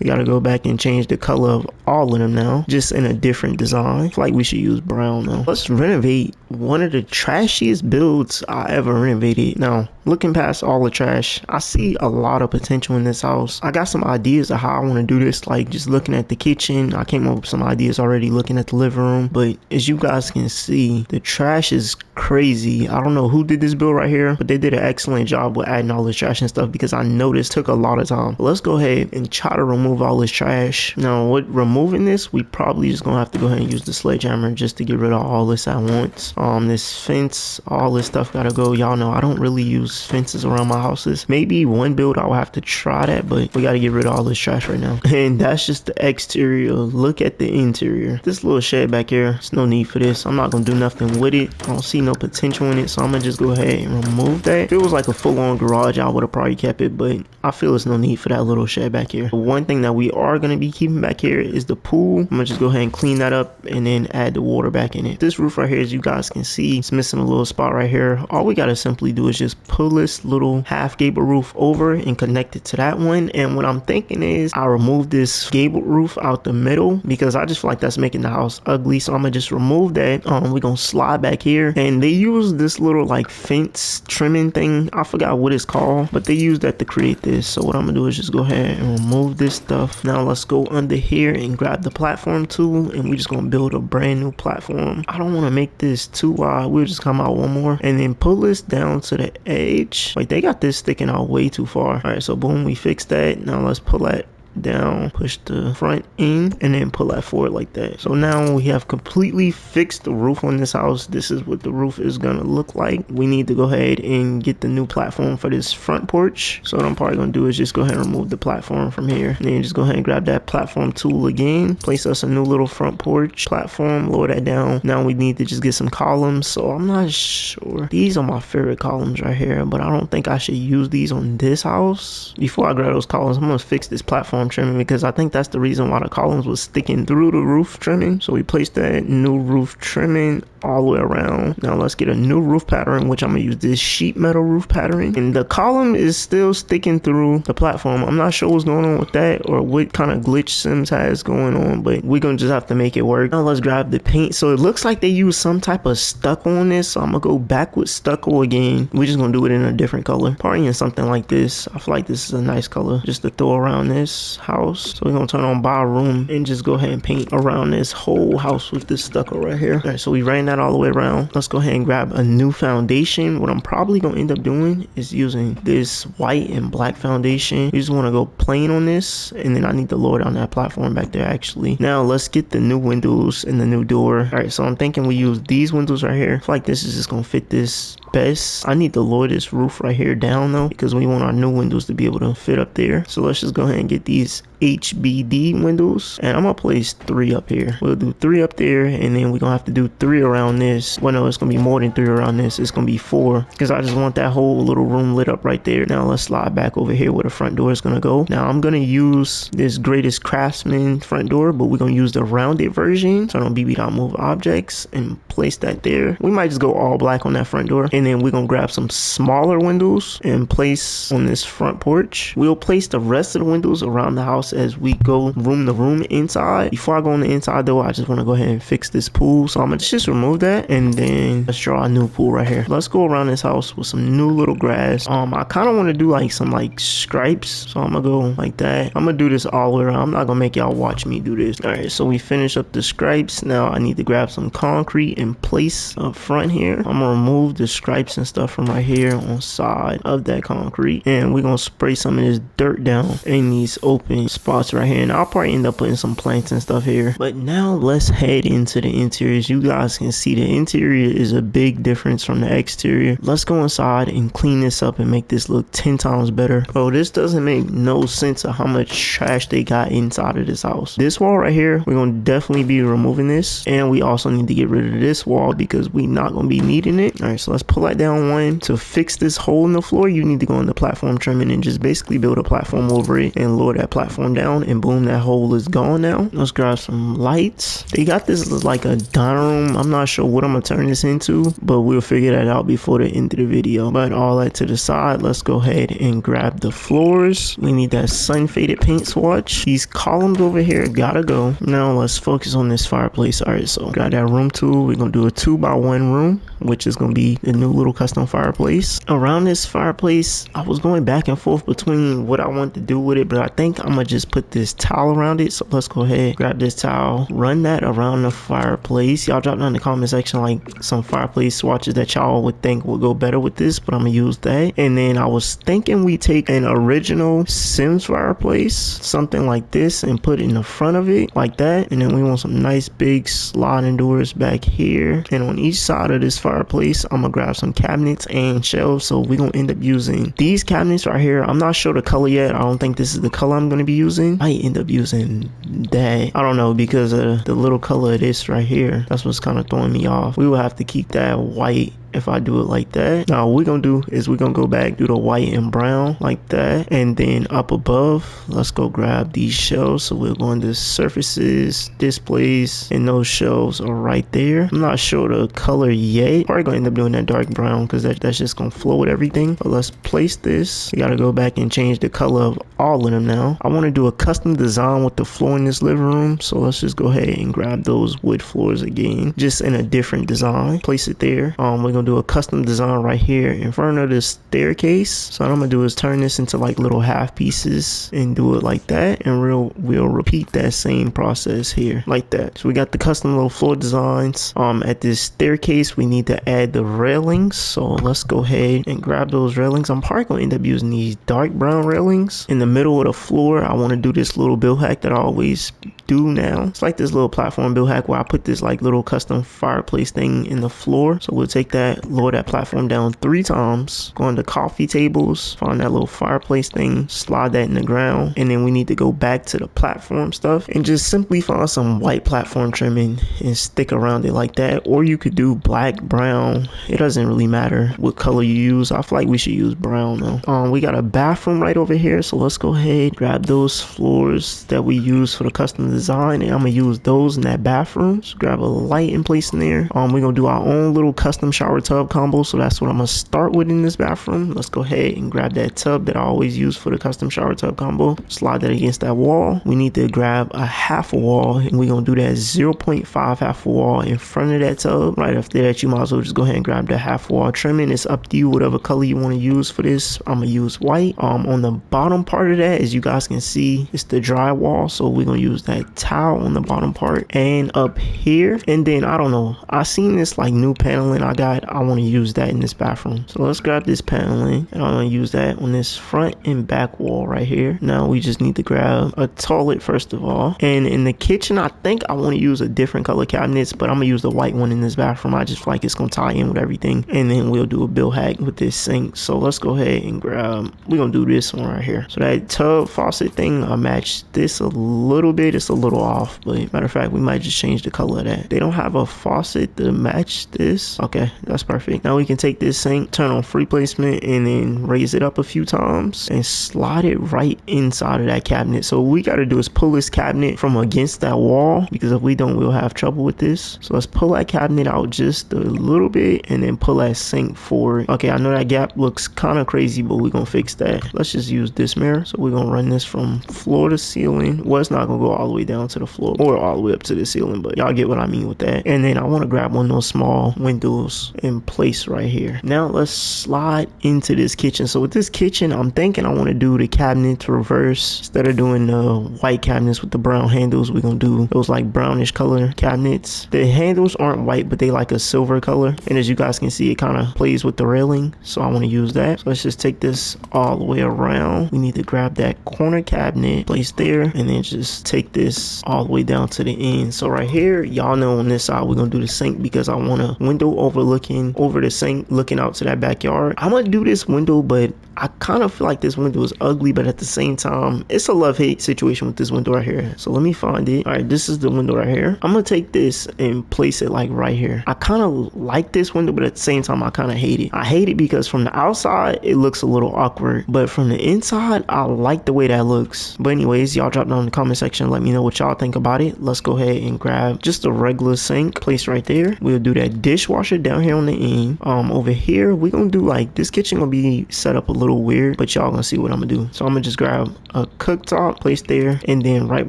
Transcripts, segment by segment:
We gotta go back and change the color of all of them now, just in a different design. I feel like we should use brown though. Let's renovate one of the trashiest builds I ever renovated. Now, looking past all the trash, I see a lot of potential in this house. I got some ideas of how I want to do this, like just looking at the kitchen. I came up with some ideas already looking at the living room, but as you guys can see, the trash is crazy. I don't know who did this build right here, but they did an excellent job with adding all this trash and stuff because I know this took a lot of time. But let's go ahead and try to remove all this trash. Now, with removing this, we probably just gonna have to go ahead and use the sledgehammer just to get rid of all this at once. This fence, all this stuff gotta go. Y'all know I don't really use fences around my houses. Maybe one build I'll have to try that, but we gotta get rid of all this trash right now. And that's just the exterior. Look at the interior. This little shed back here, there's no need for this. I'm not gonna do nothing with it. I don't see no potential in it, so I'm gonna just go ahead and remove that. If it was like a full-on garage, I would have probably kept it, but I feel there's no need for that little shed back here. One thing that we are gonna be keeping back here is the pool. I'm gonna just go ahead and clean that up and then add the water back in it. This roof right here, as you guys can see, it's missing a little spot right here. All we gotta simply do is just pull this little half gable roof over and connect it to that one. And what I'm thinking is I remove this gable roof out the middle because I just feel like that's making the house ugly. So I'm gonna just remove that. We're gonna slide back here, and they use this little like fence trimming thing. I forgot what it's called, but they use that to create this. So what I'm gonna do is just go ahead and remove this stuff. Now let's go under here and grab the platform tool, and we're just gonna build a brand new platform. I don't want to make this too wide. We'll just come out one more and then pull this down to the edge. Like, they got this sticking out way too far. All right, so boom, we fixed that. Now let's pull that down, push the front in, and then pull that forward like that. So now we have completely fixed the roof on this house. This is what the roof is gonna look like. We need to go ahead and get the new platform for this front porch. So what I'm probably gonna do is just go ahead and remove the platform from here, and then just go ahead and grab that platform tool again, place us a new little front porch platform, lower that down. Now we need to just get some columns. So I'm not sure, these are my favorite columns right here, but I don't think I should use these on this house. Before I grab those columns, I'm gonna fix this platform trimming because I think that's the reason why the columns was sticking through the roof trimming. So we placed that new roof trimming all the way around. Now let's get a new roof pattern, which I'm gonna use this sheet metal roof pattern, and the column is still sticking through the platform. I'm not sure what's going on with that or what kind of glitch Sims has going on, but we're gonna just have to make it work. Now let's grab the paint. So it looks like they use some type of stucco on this, so I'm gonna go back with stucco again. We're just gonna do it in a different color, probably in something like this. I feel like this is a nice color just to throw around this house. So we're gonna turn on buy room and just go ahead and paint around this whole house with this stucco right here. All right, so we ran that all the way around. Let's go ahead and grab a new foundation. What I'm probably gonna end up doing is using this white and black foundation. We just want to go plain on this, and then I need to lower down that platform back there actually. Now let's get the new windows and the new door. All right, so I'm thinking we use these windows right here. I feel like this is just gonna fit this best. I need to lower this roof right here down though, because we want our new windows to be able to fit up there. So let's just go ahead and get these HBD windows, and I'm gonna place 3 up here. We'll do 3 up there, and then we're gonna have to do 3 around this. Well, no, it's gonna be more than 3 around this. It's gonna be 4 because I just want that whole little room lit up right there. Now let's slide back over here where the front door is gonna go. Now I'm gonna use this Greatest Craftsman front door, but we're gonna use the rounded version. Turn on BB.Moveobjects and place that there. We might just go all black on that front door, and then we're gonna grab some smaller windows and place on this front porch. We'll place the rest of the windows around the house as we go room to room inside. Before I go on the inside though, I just want to go ahead and fix this pool. So I'm gonna just remove that, and then let's draw a new pool right here. Let's go around this house with some new little grass. I kind of want to do like some like stripes, so I'm gonna go like that. I'm gonna do this all the way around. I'm not gonna make y'all watch me do this. All right, so we finish up the stripes. Now I need to grab some concrete and place up front here. I'm gonna remove the stripes and stuff from right here on side of that concrete, and we're gonna spray some of this dirt down in these open spots right here, and I'll probably end up putting some plants and stuff here. But now let's head into the interiors. You guys can see the interior is a big difference from the exterior. Let's go inside and clean this up and make this look 10 times better. Bro, this doesn't make no sense of how much trash they got inside of this house. This wall right here, we're gonna definitely be removing this, and we also need to get rid of this wall because we're not gonna be needing it. All right, so let's pull that down one. To fix this hole in the floor, you need to go into platform trimming and just basically build a platform over it and lower that platform down, and boom, that hole is gone now. Let's grab some lights. They got this like a dining room. I'm not sure what I'm gonna turn this into, but we'll figure that out before the end of the video. But all that to the side, let's go ahead and grab the floors. We need that sun faded paint swatch. These columns over here gotta go. Now let's focus on this fireplace. All right, so got that room tool. We're gonna do a 2x1 room, which is gonna be the new little custom fireplace. Around this fireplace, I was going back and forth between what I want to do with it, but I think I'm gonna just put this towel around it. So let's go ahead, grab this towel, run that around the fireplace. Y'all drop down in the comment section like some fireplace swatches that y'all would think would go better with this, but I'm gonna use that. And then I was thinking we take an original Sims fireplace, something like this, and put it in the front of it like that. And then we want some nice big sliding doors back here. And on each side of this fireplace, I'm gonna grab some cabinets and shelves. So we're gonna end up using these cabinets right here. I'm not sure the color yet. I don't think this is the color I'm gonna be using. I end up using that. I don't know, because of the little color of this right here. That's what's kind of throwing me off. We will have to keep that white if I do it like that. Now what we're gonna do is we're gonna go back, do the white and brown like that, and then up above, let's go grab these shelves. So we're going to surfaces, displays, and those shelves are right there. I'm not sure the color yet. Probably gonna end up doing that dark brown because that's just gonna flow with everything. But let's place this. We gotta go back and change the color of all of them now. I want to do a custom design with the floor in this living room, so let's just go ahead and grab those wood floors again, just in a different design. Place it there. We're gonna do a custom design right here in front of the staircase. So what I'm gonna do is turn this into like little half pieces and do it like that, and we'll repeat that same process here like that. So we got the custom little floor designs. At this staircase we need to add the railings, so let's go ahead and grab those railings. I'm probably gonna end up using these dark brown railings. In the middle of the floor, I want to do this little build hack that I always do now. It's like this little platform build hack where I put this like little custom fireplace thing in the floor. So we'll take that, lower that platform down 3 times, go into coffee tables, find that little fireplace thing, slide that in the ground, and then we need to go back to the platform stuff and just simply find some white platform trimming and stick around it like that. Or you could do black, brown, it doesn't really matter what color you use. I feel like we should use brown though. We got a bathroom right over here, so let's go ahead, grab those floors that we use for the custom design, and I'm gonna use those in that bathroom. So grab a light and place in there. We're gonna do our own little custom shower tub combo, so that's what I'm gonna start with in this bathroom. Let's go ahead and grab that tub that I always use for the custom shower tub combo, slide that against that wall. We need to grab a half a wall, and we're gonna do that 0.5 half a wall in front of that tub. Right after that, you might as well just go ahead and grab the half wall trimming. It's up to you, whatever color you want to use for this. I'm gonna use white. On the bottom part of that, as you guys can see, it's the drywall, so we're gonna use that towel on the bottom part and up here. And then I don't know, I seen this like new paneling I want to use that in this bathroom. So let's grab this paneling, and I'm gonna use that on this front and back wall right here. Now we just need to grab a toilet first of all. And in the kitchen, I think I want to use a different color cabinets, but I'm gonna use the white one in this bathroom. I just feel like it's gonna tie in with everything. And then we'll do a build hack with this sink. So let's go ahead and grab, we're gonna do this one right here. So that tub faucet thing, I matched this a little bit. It's a little off, but matter of fact, we might just change the color of that. They don't have a faucet to match this. Okay, that's perfect. Now we can take this sink, turn on free placement, and then raise it up a few times and slide it right inside of that cabinet. So what we got to do is pull this cabinet from against that wall, because if we don't, we'll have trouble with this. So let's pull that cabinet out just a little bit and then pull that sink forward. Okay, I know that gap looks kind of crazy, but we're gonna fix that. Let's just use this mirror. So we're gonna run this from floor to ceiling. Well, it's not gonna go all the way down to the floor or all the way up to the ceiling, but y'all get what I mean with that. And then I want to grab one of those small windows and place right here. Now let's slide into this kitchen. So with this kitchen, I'm thinking I want to do the cabinets reverse. Instead of doing the white cabinets with the brown handles, we're gonna do those like brownish color cabinets. The handles aren't white, but they like a silver color, and as you guys can see, it kind of plays with the railing, so I want to use that. So let's just take this all the way around. We need to grab that corner cabinet, place there, and then just take this all the way down to the end. So right here, y'all know on this side we're gonna do the sink, because I want a window overlooking looking over the sink, looking out to that backyard. I'm gonna do this window, but I kind of feel like this window is ugly, but at the same time, it's a love-hate situation with this window right here. So let me find it. All right, this is the window right here. I'm gonna take this and place it like right here. I kind of like this window, but at the same time, I kind of hate it. I hate it because from the outside, it looks a little awkward, but from the inside, I like the way that looks. But anyways, y'all drop down in the comment section, let me know what y'all think about it. Let's go ahead and grab just a regular sink, place right there. We'll do that dishwasher down here on the end. Over here, we're gonna do like, this kitchen gonna be set up a little weird, but y'all gonna see what I'm gonna do. So I'm gonna just grab a cooktop, place there, and then right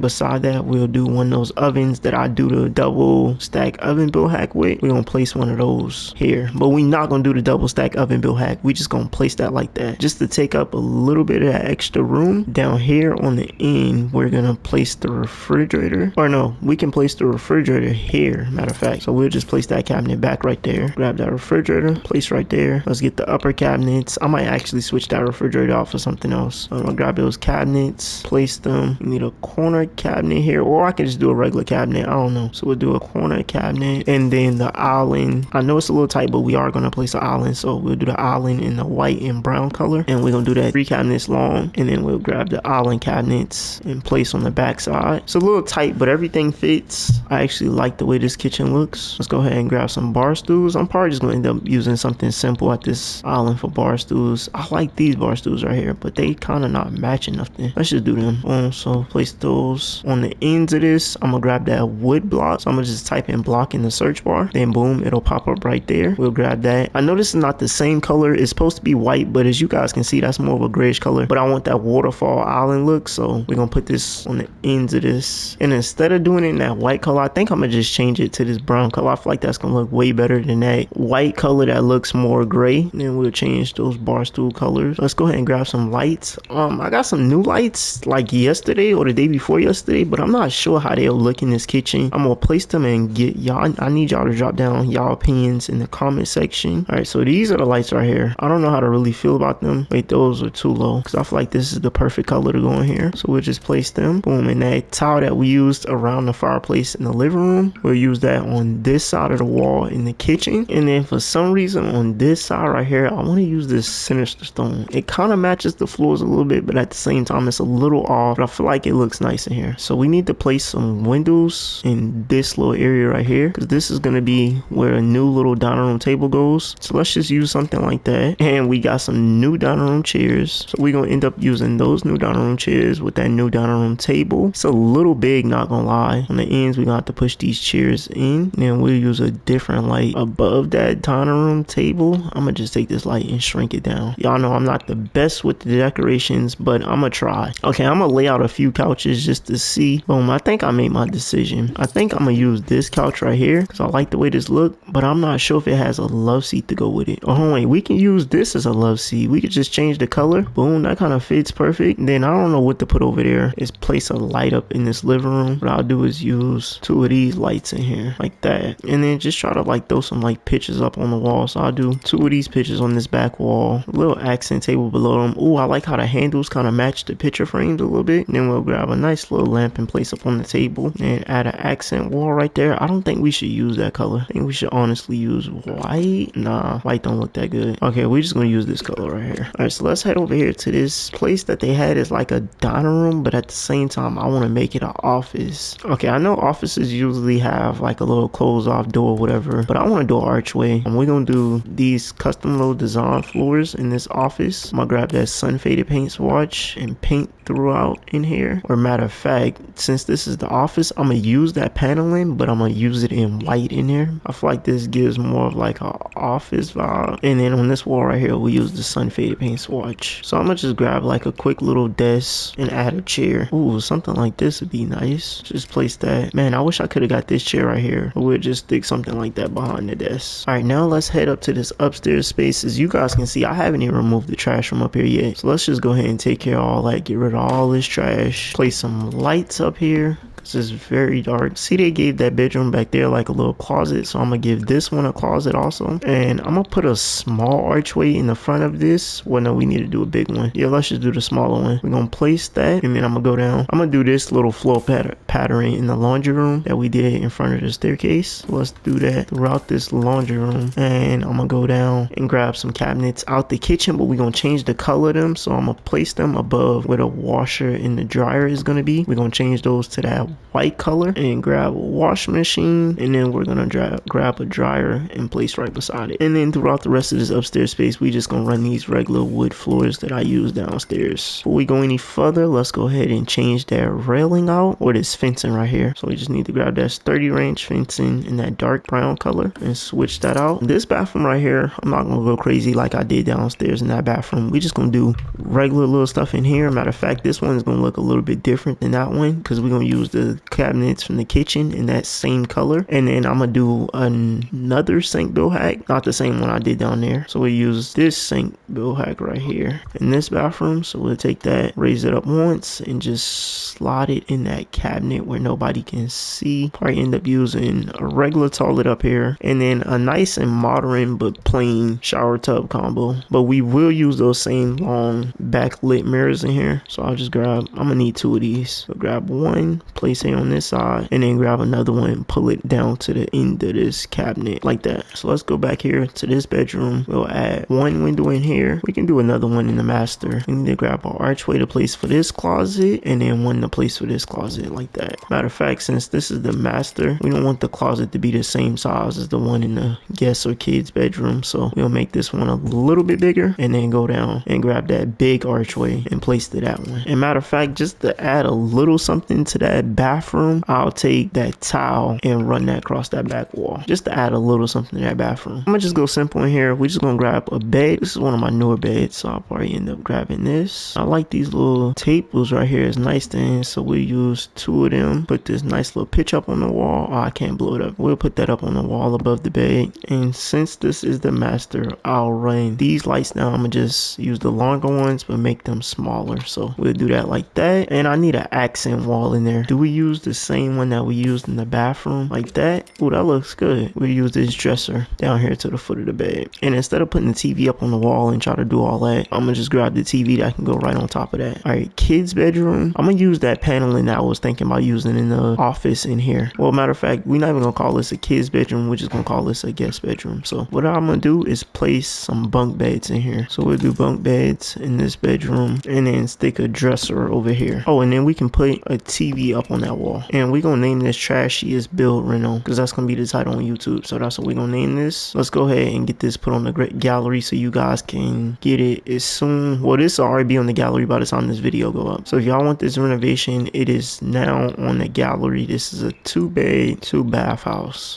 beside that, we'll do one of those ovens that I do the double stack oven build hack with. We're gonna place one of those here, but we not gonna do the double stack oven build hack. We just gonna place that like that, just to take up a little bit of that extra room. Down here on the end, we're gonna place the refrigerator, or no, we can place the refrigerator here, matter of fact. So we'll just place that cabinet back right there, grab that refrigerator, place right there. Let's get the upper cabinets. I might actually switch that refrigerator out for something else. I'm gonna grab those cabinets, place them. We need a corner cabinet here, or I can just do a regular cabinet, I don't know. So we'll do a corner cabinet, and then the island, I know it's a little tight, but we are gonna place an island, so we'll do the island in the white and brown color, and we're gonna do that 3 cabinets long, and then we'll grab the island cabinets and place on the back side. It's a little tight, but everything fits. I actually like the way this kitchen looks. Let's go ahead and grab some bar stools. I'm probably just gonna end up using something simple at this island for bar stools. I like these bar stools right here, but they kind of not matching nothing. Let's just do them. So place those on the ends of this. I'm gonna grab that wood block, so I'm gonna just type in block in the search bar, then boom, it'll pop up right there. We'll grab that. I know this is not the same color, it's supposed to be white, but as you guys can see, that's more of a grayish color, but I want that waterfall island look, so we're gonna put this on the ends of this, and instead of doing it in that white color, I think I'm gonna just change it to this brown color. I feel like that's gonna look way better than that white color that looks more gray. And then we'll change those bar stool colors. Let's go ahead and grab some lights. I got some new lights like yesterday or the day before yesterday, but I'm not sure how they'll look in this kitchen. I'm gonna place them and get y'all, I need y'all to drop down y'all opinions in the comment section. All right, so these are the lights right here. I don't know how to really feel about them. Wait, those are too low, because I feel like this is the perfect color to go in here. So we'll just place them, boom. And that tile that we used around the fireplace in the living room, we'll use that on this side of the wall in the kitchen. And then for some reason on this side right here, I want to use this sinister stone. It kind of matches the floors a little bit, but at the same time it's a little off, but I feel like it looks nice in here. So we need to place some windows in this little area right here, because this is going to be where a new little dining room table goes. So let's just use something like that. And we got some new dining room chairs, so we're going to end up using those new dining room chairs with that new dining room table. It's a little big, not gonna lie. On the ends we're gonna have to push these chairs in, and then we'll use a different light above that dining room table. I'm gonna just take this light and shrink it down. Y'all know I'm not the best with the decorations, but I'm gonna try. Okay, I'm gonna lay out a few couches just to see. Boom, I think I made my decision. I think I'm gonna use this couch right here because I like the way this look, but I'm not sure if it has a love seat to go with it. Oh wait, we can use this as a love seat. We could just change the color. Boom, that kind of fits perfect. And then I don't know what to put over there. Is place a light up in this living room. What I'll do is use 2 of these lights in here like that, and then just try to like throw some like pictures up on the wall. So I'll do 2 of these pictures on this back wall, a little accent table below them. Ooh, I like how the handles kind of match the picture frames a little bit. And then we'll grab a nice little lamp and place up on the table and add an accent wall right there. I don't think we should use that color. I think we should honestly use white. Nah, white don't look that good. Okay, we're just gonna use this color right here. All right, so let's head over here to this place that they had is like a dining room, but at the same time I want to make it an office. Okay, I know offices usually have like a little closed off door or whatever, but I want to do an archway, and we're gonna do these custom little design floors in this office. I'm gonna grab that sun faded paint swatch and paint throughout in here. Or matter of fact, since this is the office, I'm gonna use that paneling, but I'm gonna use it in white in here. I feel like this gives more of like a office vibe. And then on this wall right here, we use the sun faded paint swatch. So I'm gonna just grab like a quick little desk and add a chair. Ooh, something like this would be nice. Just place that. Man, I wish I could have got this chair right here. We'll just stick something like that behind the desk. All right, now let's head up to this upstairs space. As you guys can see, I haven't even removed the trash from up here yet. So let's just go ahead and take care of all that, get rid of all this trash, place some lights up here. This is very dark. See, they gave that bedroom back there like a little closet, so I'm gonna give this one a closet also. And I'm gonna put a small archway in the front of this. Well, no, we need to do a big one. Yeah, let's just do the smaller one. We're gonna place that, and then I'm gonna go down. I'm gonna do this little floor pattern in the laundry room that we did in front of the staircase. So let's do that throughout this laundry bedroom, and I'm gonna go down and grab some cabinets out the kitchen, but we're gonna change the color of them. So I'm gonna place them above where the washer and the dryer is gonna be. We're gonna change those to that white color and grab a washing machine, and then we're gonna grab a dryer and place right beside it. And then throughout the rest of this upstairs space, we just gonna run these regular wood floors that I use downstairs. Before we go any further, let's go ahead and change that railing out, or this fencing right here. So we just need to grab that sturdy ranch fencing in that dark brown color and switch that out. This bathroom right here, I'm not gonna go crazy like I did downstairs in that bathroom. We just gonna do regular little stuff in here. Matter of fact, this one is gonna look a little bit different than that one because we're gonna use the cabinets from the kitchen in that same color. And then I'm gonna do another sink bill hack, not the same one I did down there. So we use this sink bill hack right here in this bathroom. So we'll take that, raise it up once, and just slide it in that cabinet where nobody can see. Probably end up using a regular toilet up here, and then a nice and modern but plain shower tub combo. But we will use those same long backlit mirrors in here. So I'll just grab, I'm gonna need 2 of these. So grab one, place it on this side, and then grab another one and pull it down to the end of this cabinet like that. So let's go back here to this bedroom. We'll add one window in here. We can do another one in the master. We need to grab an archway to place for this closet, and then one to place for this closet like that. Matter of fact, since this is the master, we don't want the closet to be the same size as the one in the guest or kids bedroom. So we'll make this one a little bit bigger, and then go down and grab that big archway and place to that one. And matter of fact, just to add a little something to that bathroom, I'll take that towel and run that across that back wall, just to add a little something to that bathroom. I'm gonna just go simple in here. We're just gonna grab a bed. This is one of my newer beds, so I'll probably end up grabbing this. I like these little tables right here. It's nice things, so we'll use 2 of them. Put this nice little pitch up on the wall. Oh, I can't blow it up. We'll put that up on the wall above the bed. And since this is the master, I'll run these lights now. I'm gonna just use the longer ones but make them smaller. So we'll do that like that. And I need an accent wall in there. Do we use the same one that we used in the bathroom like that? Oh, that looks good. We'll use this dresser down here to the foot of the bed. And instead of putting the TV up on the wall and try to do all that, I'm gonna just grab the TV that can go right on top of that. All right, kids bedroom. I'm gonna use that paneling that I was thinking about using in the office in here. Well, matter of fact, we're not even gonna call this a kids bedroom. We're just gonna call this a guest bedroom. So what I'm gonna do is place some bunk beds in here. So we'll do bunk beds in this bedroom, and then stick a dresser over here. Oh, and then we can put a TV up on that wall. And we're gonna name this Trashiest Build Reno, because that's gonna be the title on YouTube. So that's what we're gonna name this. Let's go ahead and get this put on the great gallery so you guys can get it as soon. Well, this will already be on the gallery by the time this video go up. So if y'all want this renovation, it is now on the gallery. This is a 2-bed, 2-bath house.